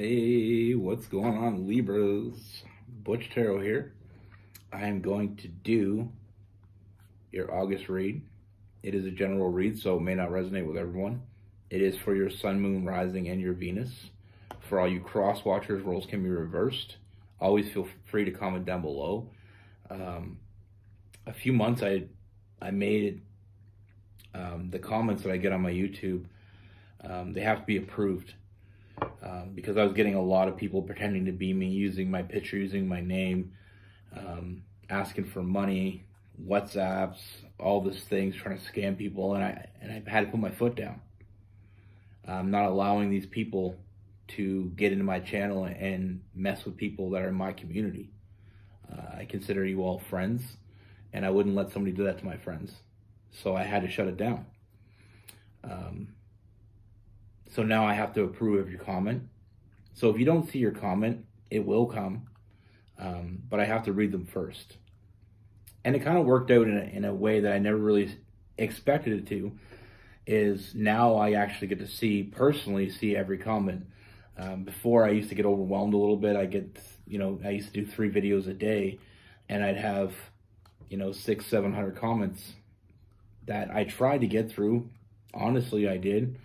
Hey, what's going on, Libras? Butch here. I am going to do your August read. It is a general read, so it may not resonate with everyone. It is for your Sun, Moon, Rising, and your Venus. For all you cross watchers, roles can be reversed. Always feel free to comment down below. A few months I made the comments that I get on my YouTube, they have to be approved. Because I was getting a lot of people pretending to be me, using my picture, using my name, asking for money, WhatsApps, all these things, trying to scam people, and I had to put my foot down. I'm not allowing these people to get into my channel and mess with people that are in my community. I consider you all friends, and I wouldn't let somebody do that to my friends. So I had to shut it down. So now I have to approve of your comment. So if you don't see your comment, it will come, but I have to read them first. And it kind of worked out in a way that I never really expected it to, is now I actually get to personally see every comment. Before I used to get overwhelmed a little bit. I used to do 3 videos a day, and I'd have, 600-700 comments that I tried to get through. Honestly, I did.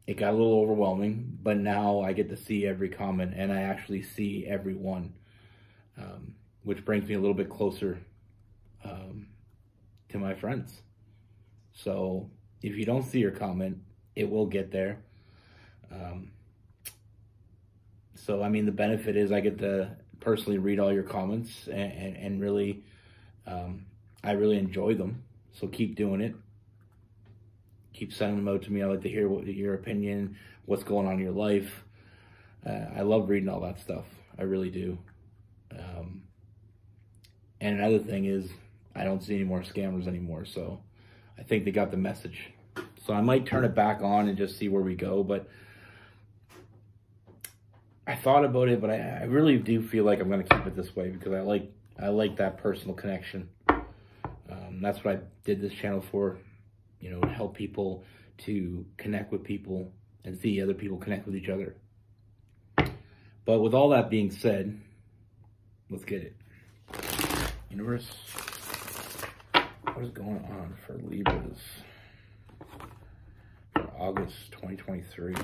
It got a little overwhelming, but now I get to see every comment, and I actually see every one, which brings me a little bit closer to my friends. So if you don't see your comment, it will get there. So I mean, the benefit is I get to personally read all your comments, and really, I really enjoy them. So keep doing it. Keep sending them out to me. I like to hear your opinion, what's going on in your life. I love reading all that stuff. I really do. And another thing is, I don't see any more scammers anymore. So I think they got the message. So I might turn it back on and just see where we go. But I thought about it, but I really do feel like I'm going to keep it this way, because I like that personal connection. That's what I did this channel for. To help people to connect with people and see other people connect with each other. But with all that being said, let's get it. Universe, what is going on for Libras for August 2023?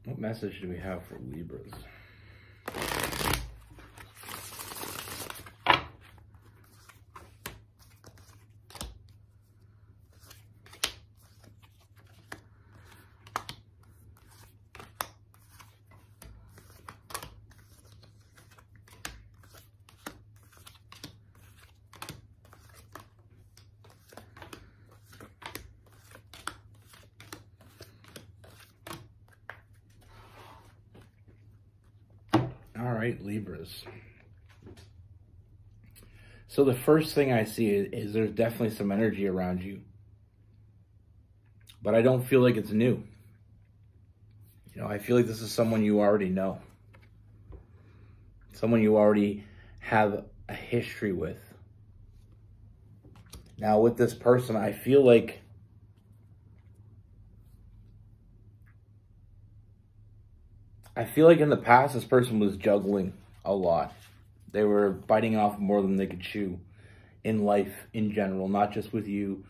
What message do we have for Libras? All right, Libras. So the first thing I see is there's definitely some energy around you, but I don't feel like it's new. I feel like this is someone you already know. Someone you already have a history with. Now with this person, I feel like in the past, this person was juggling a lot. They were biting off more than they could chew in life in general, not just with you,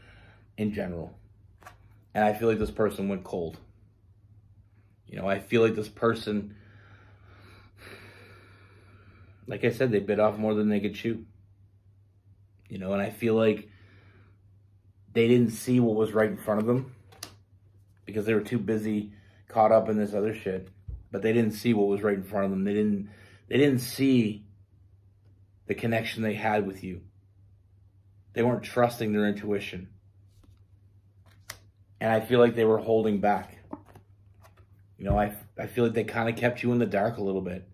in general. And I feel like this person went cold. I feel like this person, like I said, they bit off more than they could chew. And I feel like they didn't see what was right in front of them because they were too busy, caught up in this other shit. But they didn't see what was right in front of them. They didn't see the connection they had with you. They weren't trusting their intuition. And I feel like they were holding back. I feel like they kind of kept you in the dark a little bit.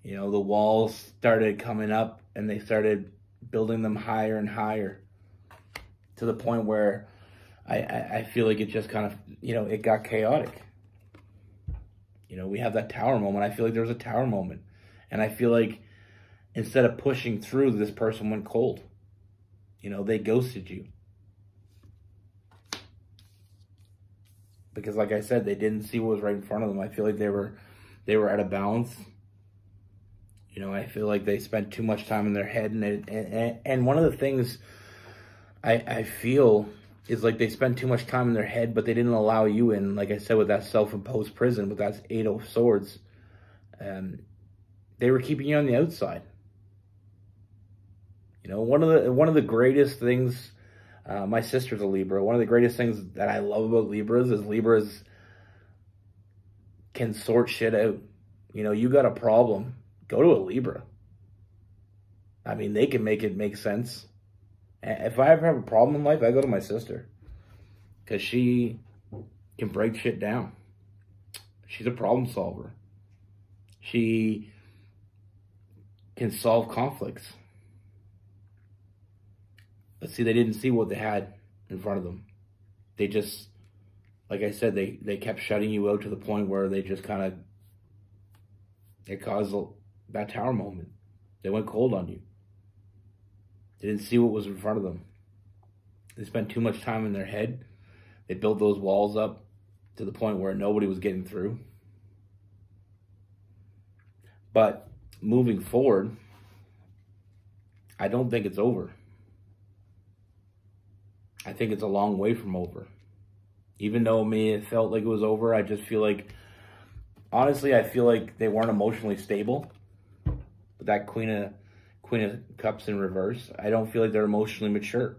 The walls started coming up, and they started building them higher and higher to the point where I feel like it just kind of, you know, it got chaotic. You know, we have that tower moment. I feel like there was a tower moment. And I feel like instead of pushing through, this person went cold. You know, they ghosted you. Because like I said, they didn't see what was right in front of them. I feel like they were out of balance. You know, I feel like they spent too much time in their head. And one of the things I feel is like they spent too much time in their head, but they didn't allow you in. Like I said, with that self-imposed prison, with that 8 of Swords, they were keeping you on the outside. You know, one of the greatest things, my sister's a Libra. One of the greatest things that I love about Libras is Libras can sort shit out. You know, you got a problem, go to a Libra. I mean, they can make it make sense. If I ever have a problem in life, I go to my sister. Because she can break shit down. She's a problem solver. She can solve conflicts. But see, they didn't see what they had in front of them. They just, like I said, they kept shutting you out to the point where they just kind of, it caused that tower moment. They went cold on you. They didn't see what was in front of them. They spent too much time in their head. They built those walls up to the point where nobody was getting through. But moving forward, I don't think it's over. I think it's a long way from over. Even though it felt like it was over, I just feel like, honestly, I feel like they weren't emotionally stable. But that Queen of Cups in reverse, I don't feel like they're emotionally mature.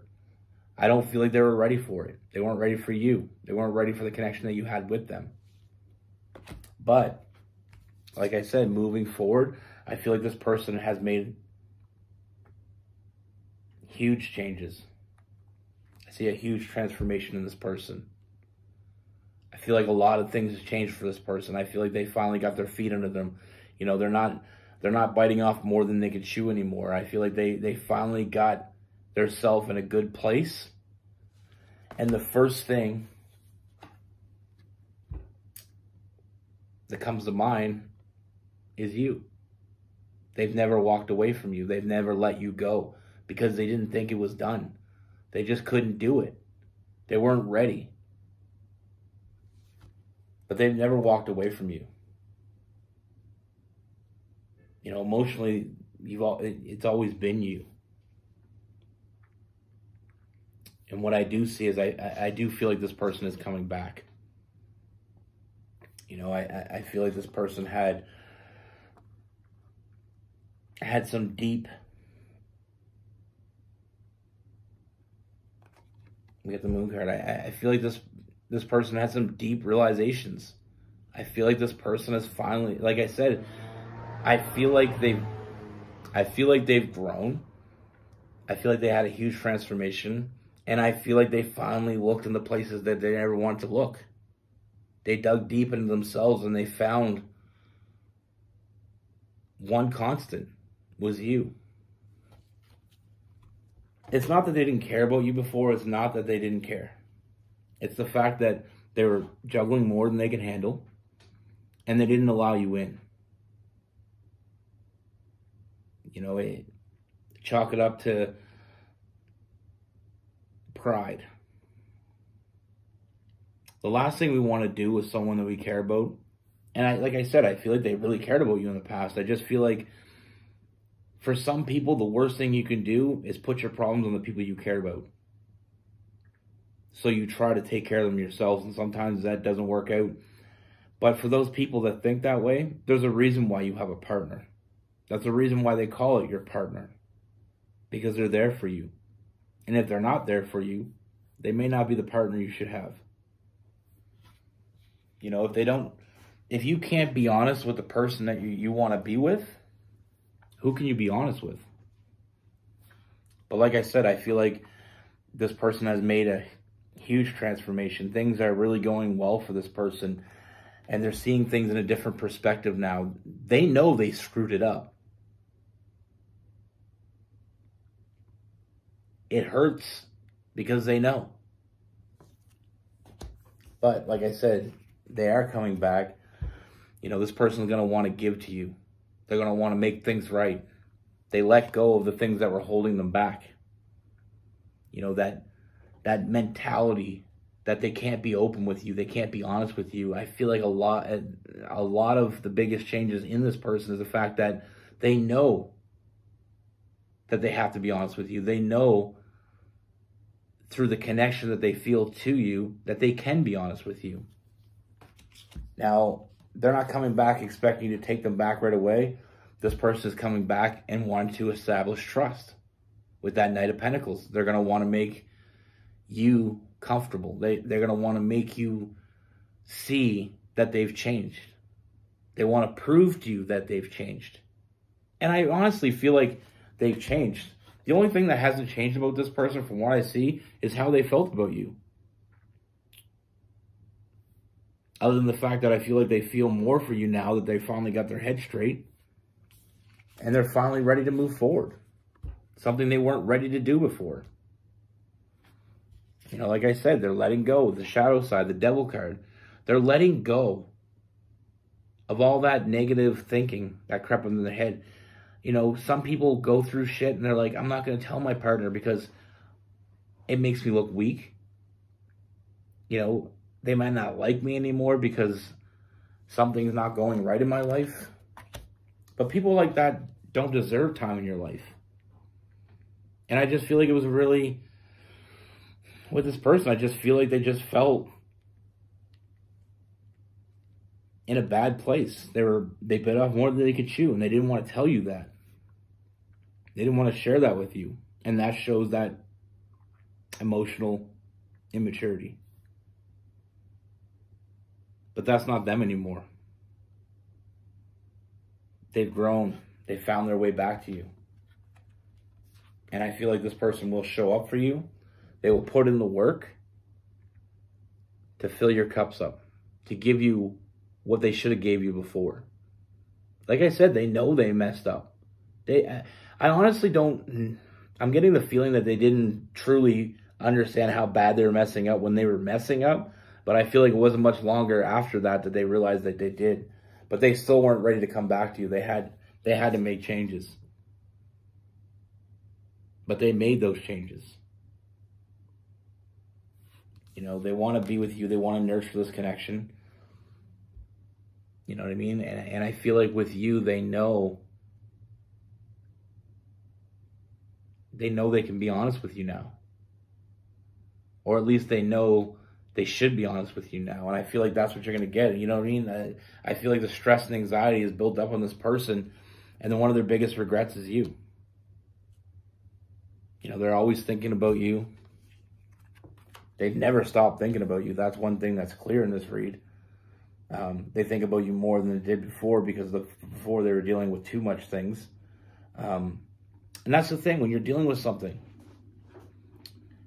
I don't feel like they were ready for it. They weren't ready for you. They weren't ready for the connection that you had with them. But, like I said, moving forward, I feel like this person has made huge changes. I see a huge transformation in this person. I feel like a lot of things have changed for this person. I feel like they finally got their feet under them. You know, they're not biting off more than they can chew anymore. I feel like they finally got their self in a good place. And the first thing that comes to mind is you. They've never walked away from you. They've never let you go because they didn't think it was done. They just couldn't do it. They weren't ready. But they've never walked away from you. You know, emotionally, it's always been you. And what I do see is I do feel like this person is coming back. You know, I feel like this person had some deep, we get the moon card. I feel like this person had some deep realizations. I feel like this person has finally, like I said, I feel like they've grown. I feel like they had a huge transformation. And I feel like they finally looked in the places that they never wanted to look. They dug deep into themselves and they found one constant was you. It's not that they didn't care about you before. It's not that they didn't care. It's the fact that they were juggling more than they could handle. And they didn't allow you in. You know, chalk it up to pride. The last thing we want to do with someone that we care about, and like I said, I feel like they really cared about you in the past. I just feel like for some people, the worst thing you can do is put your problems on the people you care about. So you try to take care of them yourselves, and sometimes that doesn't work out. But for those people that think that way, there's a reason why you have a partner. That's the reason why they call it your partner. Because they're there for you. And if they're not there for you, they may not be the partner you should have. You know, if you can't be honest with the person that you want to be with, who can you be honest with? But like I said, I feel like this person has made a huge transformation. Things are really going well for this person. And they're seeing things in a different perspective now. They know they screwed it up. It hurts because they know. But like I said, they are coming back. You know, this person's going to want to give to you. They're going to want to make things right. They let go of the things that were holding them back. You know, that mentality that they can't be open with you, they can't be honest with you. I feel like a lot of the biggest changes in this person is the fact that they know that they have to be honest with you. They know through the connection that they feel to you that they can be honest with you. Now, they're not coming back expecting you to take them back right away. This person is coming back and wanting to establish trust. With that Knight of Pentacles, they're going to want to make you comfortable. They're going to want to make you see that they've changed. They want to prove to you that they've changed. And I honestly feel like they've changed. The only thing that hasn't changed about this person from what I see is how they felt about you. Other than the fact that I feel like they feel more for you now that they finally got their head straight. And they're finally ready to move forward. Something they weren't ready to do before. You know, like I said, they're letting go. The shadow side, the devil card. They're letting go of all that negative thinking that crept into their head. You know, some people go through shit and they're like, I'm not going to tell my partner because it makes me look weak. You know, they might not like me anymore because something's not going right in my life. But people like that don't deserve time in your life. And I just feel like it was really, with this person, I just feel like they just felt in a bad place. They bit off more than they could chew, and they didn't want to tell you that. They didn't want to share that with you. And that shows that emotional immaturity. But that's not them anymore. They've grown. They found their way back to you. And I feel like this person will show up for you. They will put in the work to fill your cups up, to give you what they should have gave you before. Like I said, they know they messed up. I honestly don't, I'm getting the feeling that they didn't truly understand how bad they were messing up when they were messing up. But I feel like it wasn't much longer after that they realized that they did. But they still weren't ready to come back to you. They had to make changes. But they made those changes. You know, they want to be with you. They want to nurture this connection. You know what I mean? And I feel like with you, they know they can be honest with you now. Or at least they know they should be honest with you now. And I feel like that's what you're going to get. You know what I mean? I feel like the stress and anxiety is built up on this person. And then one of their biggest regrets is you. You know, they're always thinking about you. They never stop thinking about you. That's one thing that's clear in this read. They think about you more than they did before because before they were dealing with too much things. And that's the thing. When you're dealing with something,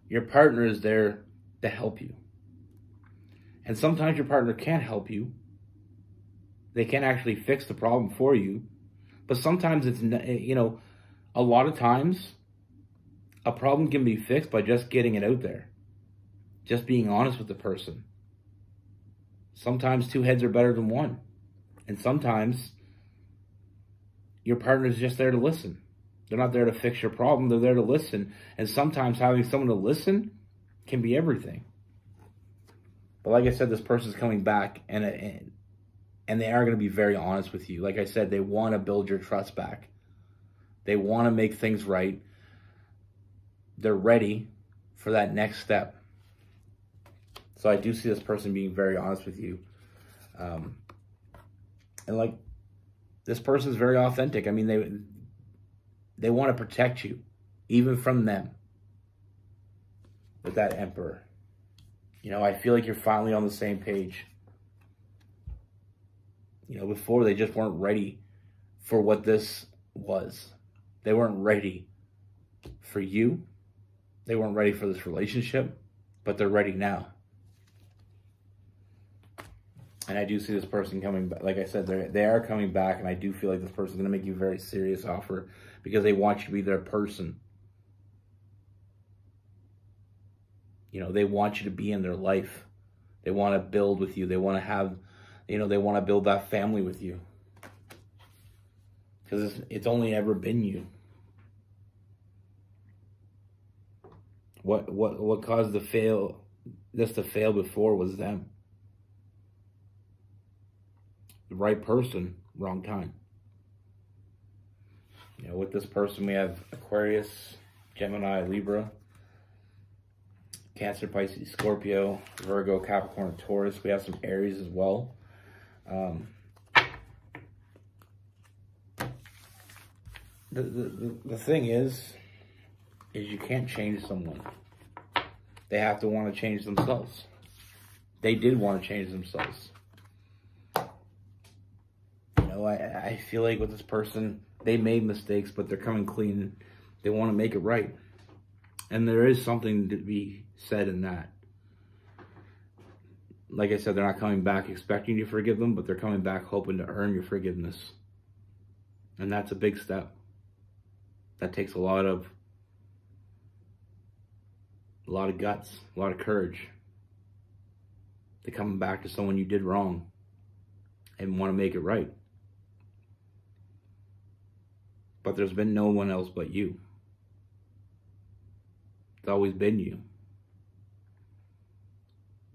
your partner is there to help you. And sometimes your partner can't help you. They can't actually fix the problem for you. But sometimes it's, you know, a lot of times a problem can be fixed by just getting it out there. Just being honest with the person. Sometimes two heads are better than one. And sometimes your partner is just there to listen. They're not there to fix your problem. They're there to listen. And sometimes having someone to listen can be everything. But like I said, this person's coming back and they are going to be very honest with you. Like I said, they want to build your trust back. They want to make things right. They're ready for that next step. So I do see this person being very honest with you. And like, this person's very authentic. I mean, they want to protect you, even from them. With that Emperor. You know, I feel like you're finally on the same page. You know, before they just weren't ready for what this was. They weren't ready for you. They weren't ready for this relationship, but they're ready now. And I do see this person coming back. Like I said, they are coming back, and I do feel like this person's going to make you a very serious offer because they want you to be their person. You know, they want you to be in their life. They want to build with you. They want to have, you know, they want to build that family with you. Because it's only ever been you. What caused this to fail before was them. The right person, wrong time. You know, with this person we have Aquarius, Gemini, Libra, Cancer, Pisces, Scorpio, Virgo, Capricorn, Taurus. We have some Aries as well. The thing is you can't change someone. They have to want to change themselves. They did want to change themselves. You know, I feel like with this person, they made mistakes, but they're coming clean. They want to make it right. And there is something to be said in that. Like I said, they're not coming back expecting you to forgive them, but they're coming back hoping to earn your forgiveness. And that's a big step. That takes a lot of guts, a lot of courage. To come back to someone you did wrong and want to make it right. But there's been no one else but you. It's always been you.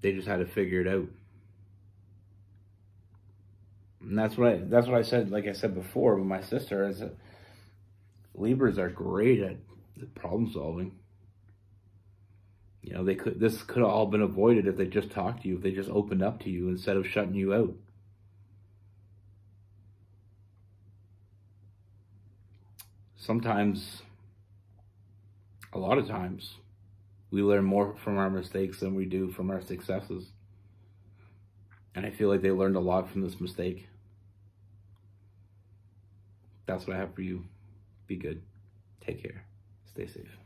They just had to figure it out. And that's what I said, like I said before with my sister, is that Libras are great at problem solving. You know, this could have all been avoided if they just talked to you, if they just opened up to you instead of shutting you out. Sometimes, a lot of times, we learn more from our mistakes than we do from our successes. And I feel like they learned a lot from this mistake. That's what I have for you. Be good. Take care. Stay safe.